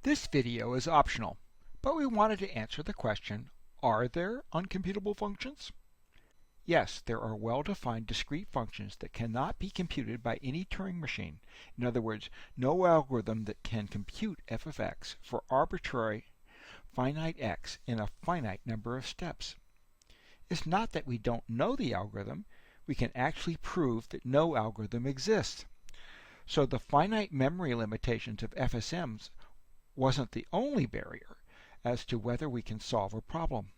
This video is optional, but we wanted to answer the question, are there uncomputable functions? Yes, there are well-defined discrete functions that cannot be computed by any Turing machine. In other words, no algorithm that can compute f of x for arbitrary finite x in a finite number of steps. It's not that we don't know the algorithm, we can actually prove that no algorithm exists. So the finite memory limitations of FSMs wasn't the only barrier as to whether we can solve a problem.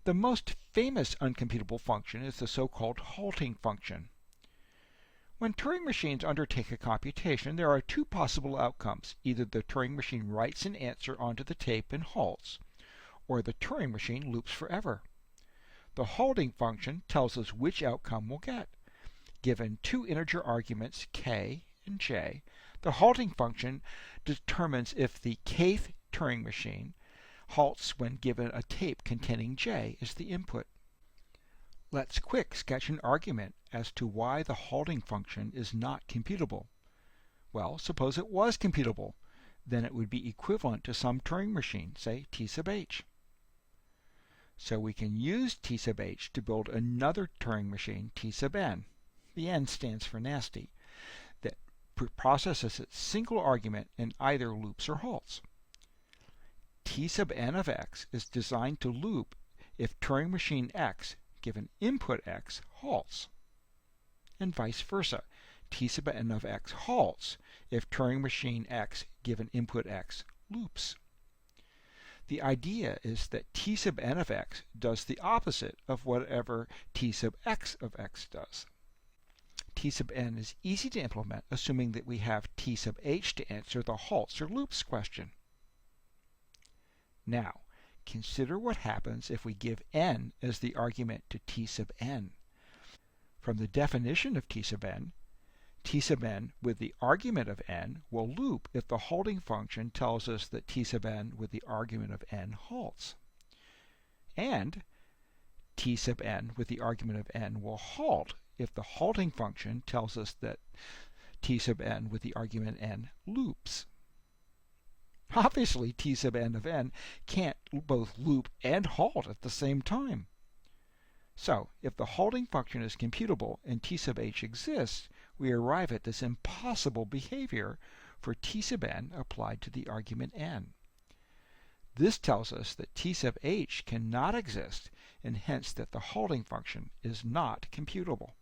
The most famous uncomputable function is the so-called halting function. When Turing machines undertake a computation, there are two possible outcomes. Either the Turing machine writes an answer onto the tape and halts, or the Turing machine loops forever. The halting function tells us which outcome we'll get. Given two integer arguments k and j, the halting function determines if the kth Turing machine halts when given a tape containing j as the input. Let's quick sketch an argument as to why the halting function is not computable. Well, suppose it was computable. Then it would be equivalent to some Turing machine, say t sub h. So we can use t sub h to build another Turing machine, t sub n. The n stands for nasty, that processes its single argument in either loops or halts. T sub n of x is designed to loop if Turing machine x, given input x, halts, and vice versa. T sub n of x halts if Turing machine x, given input x, loops. The idea is that t sub n of x does the opposite of whatever t sub x of x does. T sub n is easy to implement, assuming that we have t sub h to answer the halts or loops question. Now, consider what happens if we give n as the argument to t sub n. From the definition of t sub n with the argument of n will loop if the halting function tells us that t sub n with the argument of n halts. And t sub n with the argument of n will halt if the halting function tells us that t sub n with the argument n loops. Obviously, t sub n of n can't both loop and halt at the same time. So, if the halting function is computable and t sub h exists, we arrive at this impossible behavior for t sub n applied to the argument n. This tells us that t sub h cannot exist, and hence that the halting function is not computable.